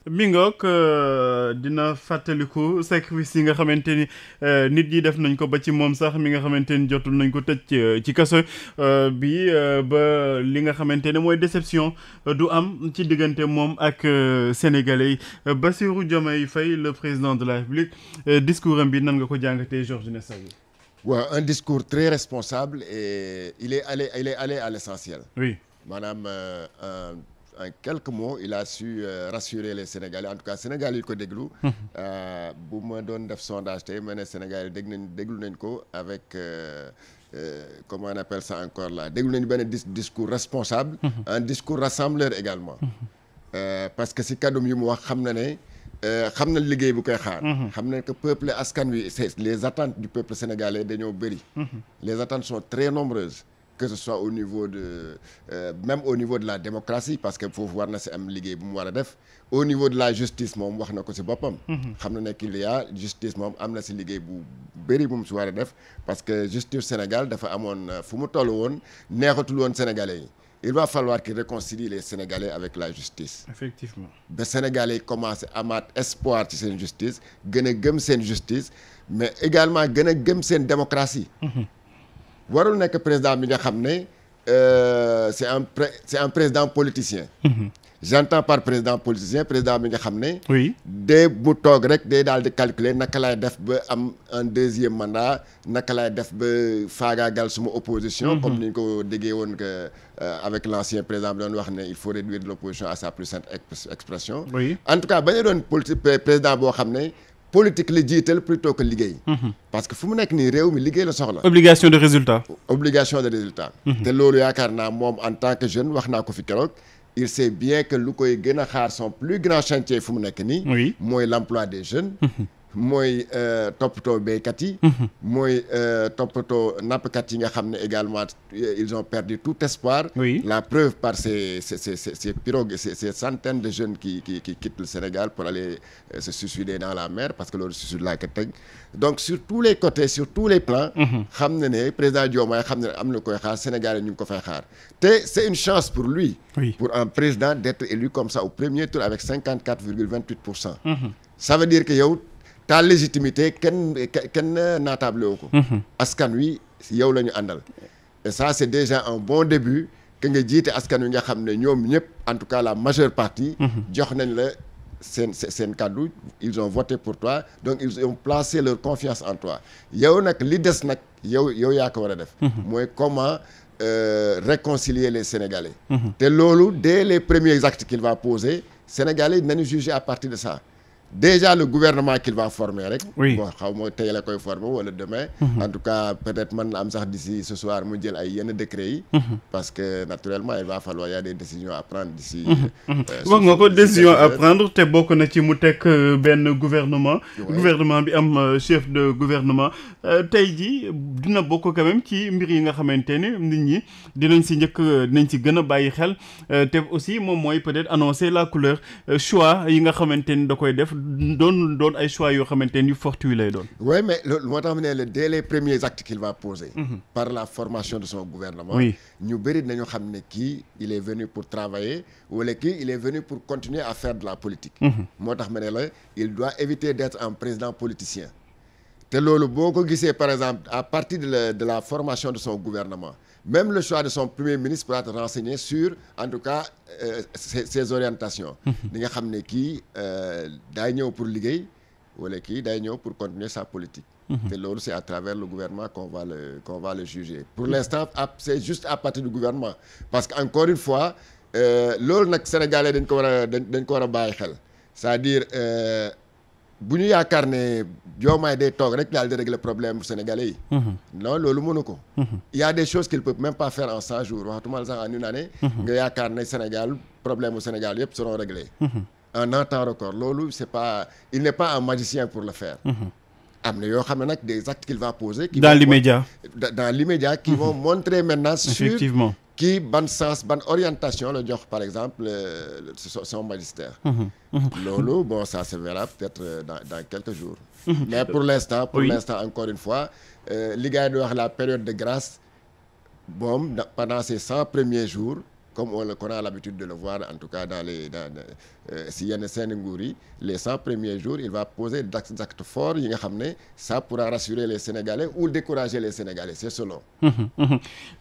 mi ngoog dina fàttaliku sacrifice yi nga xamante ni nit ñi def nañ ko ba ci moom sax mi nga xamante ni jotul nañ ko tëj ci kaso bi ba li nga xamante ne mooy déception du am ci diggante moom ak sénégalais yi Bassirou Diomaye Faye le président de la République discours am bi nan nga ko jàngatee Georges Nessa Diop. waaw un discours très responsable et il est allé à l'essentiel. Oui. maanaam en quelques mots il a su rassurer les Sénégalais en tout cas Sénégal yi ko déglu. bu ma doon def sondage tey ma ne Sénégal yi déglu nañ ko avec comment on appelle ça encore là déglu nañu benn discours responsable. Un discours rassembleur également. Parce que si kàddu yi mu wax xam na ne xam na liggéey bu koy xaar. xam na que peuple askan wi les attentes du peuple sénégalais dañoo bëri. Les attentes sont très nombreuses. Que ce soit au niveau de même au niveau de la démocratie parce que foofu war na si am liggéey bu mu war a def au niveau de la justice moom wax na ko si boppam. xam na ne qu'il y a justice moom am na si liggéey bu bëri bu mu si war a def parce que justice Sénégal dafa amoon fu mu toll woon neexatul woon Sénégalais yi il va falloir qu'il réconcilie les Sénégalais avec la justice. Effectivement. ba Sénégalais yi commencé amaat espoir ci seen justice gën a gëm seen justice mais également gën a gëm seen démocratie. warul nekk président bi nga xam ne c'est un président politicien. J'entends par président politicien président bi nga xam ne. oui dès mu toog rek day daal di calculer naka laay def ba am un deuxième mandat naka laay def ba faagaagal suma opposition. comme ni ñu ko déggee woon que avec l'ancien président bi doon wax ne il faut réduire l'opposition à sa plus simple expression. oui en tout cas bañ a doon président boo xam ne. politique la jiital plutôt que liggéey. parce que fu mu nekk nii réew mi liggéey la soxla. obligation de résultat. obligation de résultat. te loolu yaakaar naa moom en tant que jeune wax naa ko fi keroog il sait bien que lu koy gën a xaar son plus grand chantier fu mu nekk nii. oui mooy l'emploi des jeunes. mooy toppatoo béykat yi. mooy toppatoo nappkat yi nga xam ne également ils ont perdu tout espoir. oui la preuve par ces pirogues ces centaines de jeunes qui quittent le Sénégal pour aller se suicider dans la mer parce que loolu suicide laa ko teg donc sur tous les côtés sur tous les plans. xam na ne président Diomaye xam ne am na koy xaar Sénégal ñu ngi ko fay xaar te c'est une chance pour lui. oui pour un président d'être élu comme ça au premier tour avec 54,28%. ça veut dire que yow. ta légitimité kenn naatable woo ko. askan wi yow la ñu àndal. et ça c'est déjà un bon début que nga jiite askan wi nga xam ne ñoom ñëpp en tout cas la majeure partie. jox nañ la seen kàddu ils ont voté pour toi donc ils ont placé leur confiance en toi yow nag li des nag yow yaa ko war a def. mooy comment réconcilier les Sénégalais. te loolu dès les premiers actes qu'il va poser Sénégalais nañu juger à partir de ça. Déjà le gouvernement qu'il va former rek. oui bon xaw ma tey la koy former wala demain. en tout cas peut-être man am sax d'ici ce soir mu jël ay yenn décrets yi. parce que naturellement il va falloir y a des décisions à prendre d'ici. wax nga ko décision à prendre te bokk na ci mu teg benn gouvernement. gouvernement bi am chef de gouvernement tey jii dina bokk quand même ci mbir yi nga xamante ne nit ñi dinañ si gën a bàyyi xel te aussi moom mooy peut-être annoncer la couleur choix yi nga xamante ni da koy def. doon ay choix yoo xamante ni fortuit lay doon. oui mais loolu moo tax mu ne la dès les premiers actes qu'il va poser. par la formation de son gouvernement. oui ñu bëri nañu xam ne kii il est venu pour travailler wala kii il est venu pour continuer à faire de la politique. moo tax ma ne la il doit éviter d'être un président politicien. te loolu boo ko gisee par exemple à partir de la formation de son gouvernement. Même le choix de son premier ministre pourra te renseigner sur en tout cas ses orientations. di nga xam ne kii day ñëw pour liggéey wala kii day ñëw pour continuer sa politique. te loolu c'est à travers le gouvernement qu'on va le juger. pour l'instant c'est juste à partir du gouvernement parce que encore une fois loolu nag sénégalais dañ ko war a bàyyi xel c'est-à-dire bu ñu yaakaar ne Diomaye day toog rek daal di régler problème sénégalais yi. non loolu mënu ko. il y a des choses qu'il peut même pas faire en 100 jours waxtuma sax en une année. nga yaakaar ne Sénégal problème mu Sénégal yëpp seront réglés. en un temps record loolu c'est pas il n'est pas un magicien pour le faire. am na yoo xam ne nag des actes qu'il va poser. dans l'immédiat qui vont montrer maintenant sur. effectivement. kii ban sens ban orientation la jox par exemple son magistère. loolu bon ça se verra peut-être dans quelques jours. mais pour l'instant encore une fois li gars yi di wax la période de grâce pendant ces 100 premiers jours comme qu'on a l'habitude de le voir en tout cas dans si yenn seen nguur yi les 100 premiers jours il va poser des actes forts yi nga xam ne ça pourra rassurer les Sénégalais ou décourager les Sénégalais c'est selon.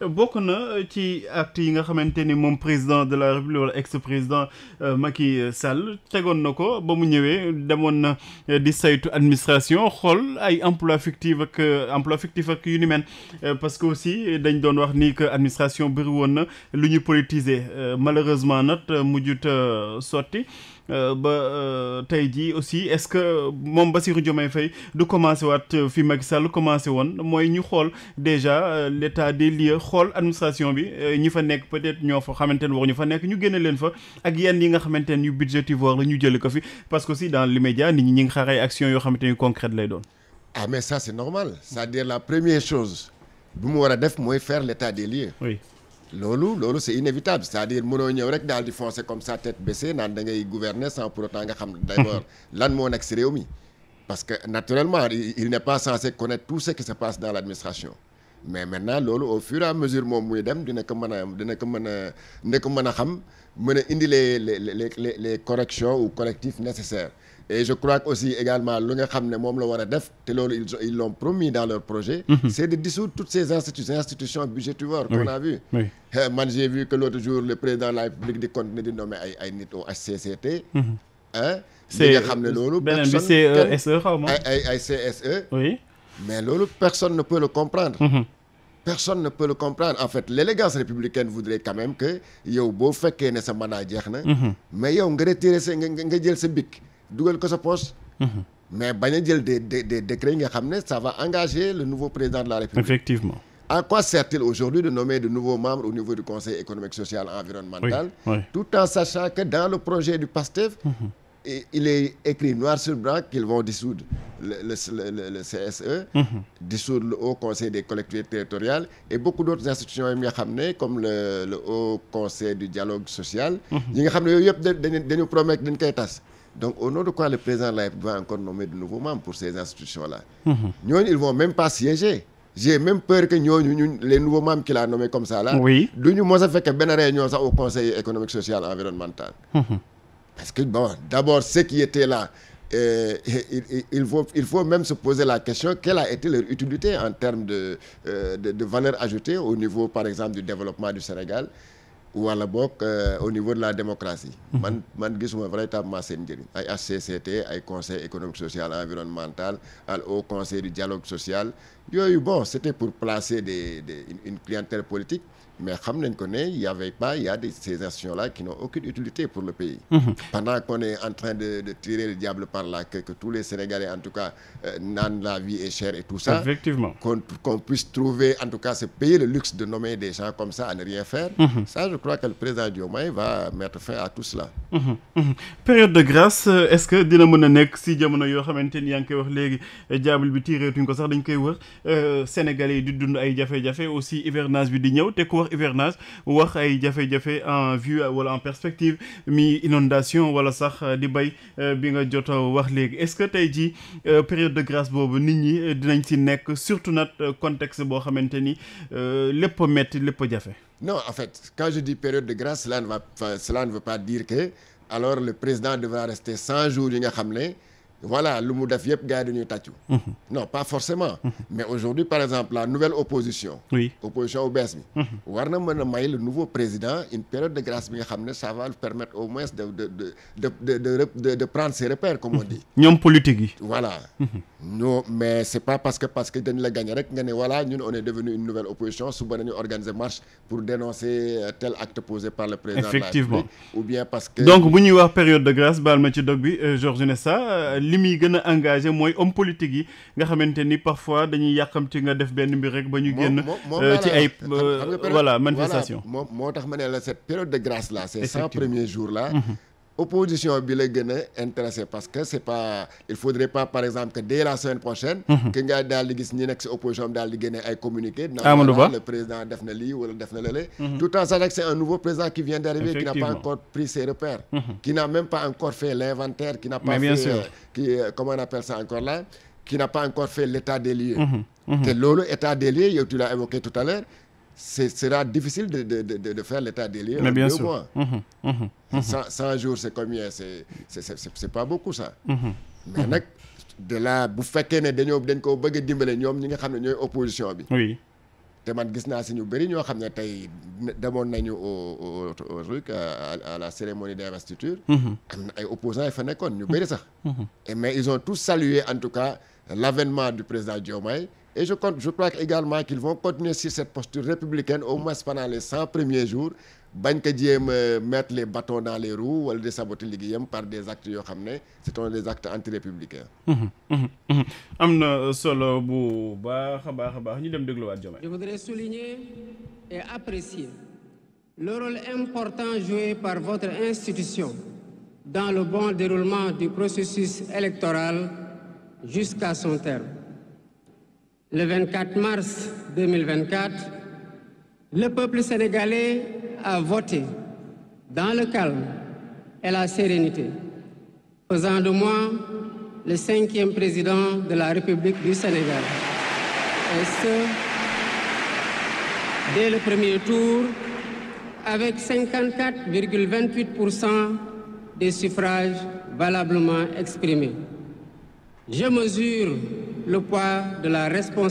bokk na ci actes yi nga xamante ni moom président de la République wala ex-président Macky Sall tegoon na ko ba mu ñëwee demoon na di saytu administration xool ay emploi fictif ak yu ni mel parce que aussi dañ doon wax ni que administration bëri woon na lu ñu politiser malheureusement nag mujjut sotti ba tey jii aussi est-ce que moom Bassirou Diomaye Faye du commencé waat fi Macky Sall commencé woon mooy ñu xool déjà l'état des lieux xool administration bi ñi fa nekk peut-être ñoo fa xamante ne waruñu fa nekk ñu génne leen fa ak yenn yi nga xamante ne yu budgétivore la ñu jëli ko fi parce que aussi dans l'immédiat nit ñi ngi xaar ay actions yoo xamante ni concrètes lay doon. Ah mais ça c'est normal c'est-à-dire la première chose bu mu war a def mooy faire l'état des lieux. Oui. loolu c'est inévitable c'est-à-dire mënoo ñëw rek daal di foncer comme ça tête baissée naan da ngay gouverner sans pour autant nga xam d'abord lan moo nekk ci réew mi parce que naturellement il n'est pas censé connaître tout ce qui se passe dans l'administration mais maintenant loolu au fur et à mesure moom muy dem dina ko mën a xam mën a indi les corrections ou correctifs nécessaires et je crois que aussi également lu nga xam ne moom la war a def te loolu ils l'ont promis dans leur projet c'est de dissoudre toutes ces institutions budgétivores qu'on a vu man j'ai vu que l'autre jour le président de la République di continuer di nommer ay nit au HCCT li nga xam ne loolu beneen bi CSE xaw ma ay CSE oui mais loolu personne ne peut le comprendre personne ne peut le comprendre en fait l'élégance républicaine voudrait quand même que yow boo fekkee ne sa mandat jeex na mais yow nga retirer sa nga jël sa bic dugal ko sa poche mais bañ a jël des décrets yi nga xam ne ça va engager le nouveau président de la République. Effectivement. À quoi sert-il aujourd'hui de nommer de nouveaux membres au niveau du Conseil économique, social et environnemental tout en sachant que dans le projet du PASTEF il est écrit noir sur blanc qu'ils vont dissoudre le CSE dissoudre le Haut Conseil des collectivités territoriales et beaucoup d'autres institutions yi nga xam ne comme le Haut Conseil du dialogue social yi nga xam ne yooyu yëpp dañu promettre dañ koy tas. Donc au nom de quoi le président de la République va encore nommer de nouveaux membres pour ces institutions-là ñooñu ils vont même pas siéger. J'ai même peur que ñooñu les nouveaux membres qu'il a nommés comme ça là duñu mos a fekk benn réunion sax au Conseil économique, social et environnemental parce que bon d'abord ceux qui étaient là il faut même se poser la question quelle a été leur utilité en termes de valeur ajoutée au niveau par exemple du développement du Sénégal wala bokk au niveau de la démocratie man gisuma véritablement seen njëriñ ay HCCT ay conseil économique, social et environnemental au conseil du dialogue social yooyu bon c'était pour placer une clientèle politique mais xam nañ ko ne il y a ces institutions-là qui n'ont aucune utilité pour le pays pendant qu'on est en train de tirer le diable par la queue que tous les Sénégalais en tout cas naan la vie est chère et tout ça effectivement qu'on puisse trouver en tout cas se payer le luxe de nommer des gens comme ça à ne rien faire ça je crois que le président Diomaye va mettre fin à tout cela période de grâce est-ce que dina mën a nekk si jamono yoo xamante ni yaa ngi koy wax léegi diable bi tireetuñ ko sax dañ koy wër Sénégalais yi di dund ay jafe-jafe aussi hivernage bi di ñëw te ku wax hivernage wax ay jafe-jafe en vue wala en perspective mi inondation wala sax di bay bi nga jot a wax léegi est-ce que tey jii période de grâce boobu nit ñi dinañ ci nekk surtout nag contexte boo xamante ni lépp a metti lépp a jafe. Non, en fait quand je dis période de grâce cela ne veut pas dire que alors le président devra rester 100 jours yi nga xam ne voilà lu mu def yëpp gars yi dañuy tàccu non pas forcément mais aujourd'hui par exemple la nouvelle opposition opposition bu bees bi war na mën a may le nouveau président une période de grâce bi nga xam ne ça va lui permettre au moins de prendre ses repères comme on dit ñoom politique yi voilà non mais c'est pas parce que dañ la gagner rek nga ne voilà ñun on est devenu une nouvelle opposition suba nañu organiser marche pour dénoncer tel acte posé par le président effectivement de la République ou bien parce que donc bu ñuy wax période de grâce baal ma ci dog bi Georges Nessa li muy gën a engagé mooy homme politique yi nga xamante ni parfois dañuy yàqamti nga def benn mbir rek ba ñu génn ci ay voilà manifestation moo tax ma ne la cette période de grâce là ces 100 premiers jours là opposition bi la gën a intéressé parce que c'est pas il faudrait pas par exemple que dès la semaine prochaine que nga daal di gis ñi nekk si opposition bi daal di génne ay communiqué Amadou Ba le président def na lii wala def na lële tout en sachant que c'est un nouveau président qui vient d'arriver qui n'a pas encore pris ses repères qui n'a même pas encore fait l'inventaire qui n'a pas fait comment on appelle ça encore là qui n'a pas encore fait l'état des lieux te loolu état des lieux yow tu l'as évoqué tout à l'heure ce sera difficile de faire l'état des lieux en 2 mois. 100 jours, c'est combien? C'est pas beaucoup ça. Mais nag de là bu fekkee ne dañ ko bëgg a dimbale ñoom ñi nga xam ne ñooy opposition bi. oui. te man gis naa si ñu bëri ñoo xam ne tey demoon nañu au truc à la cérémonie d'investiture. am na ay opposants yi fa nekkoon ñu bëri sax. Mais ils ont tous salué en tout cas l'avènement du président Diomaye. Et je crois également qu'ils vont continuer sur cette posture républicaine au moins pendant les 100 premiers jours bañ ko jéem a mettre les bâtons dans les roues wala de saboter liggéeyam par des actes yoo xam ne c'est des actes anti-républicains. am na solo bu baax a baax ñu dem dégluwaat Diomaye. Je voudrais souligner et apprécier le rôle important joué par votre institution dans le bon déroulement du processus électoral jusqu'à son terme. Le 24 mars 2024, le peuple sénégalais a voté dans le calme et la sérénité, faisant de moi le 5e président de la République du Sénégal. Et ce, dès le premier tour, avec 54,28% des suffrages valablement exprimés. Je mesure le poids de la responsabilité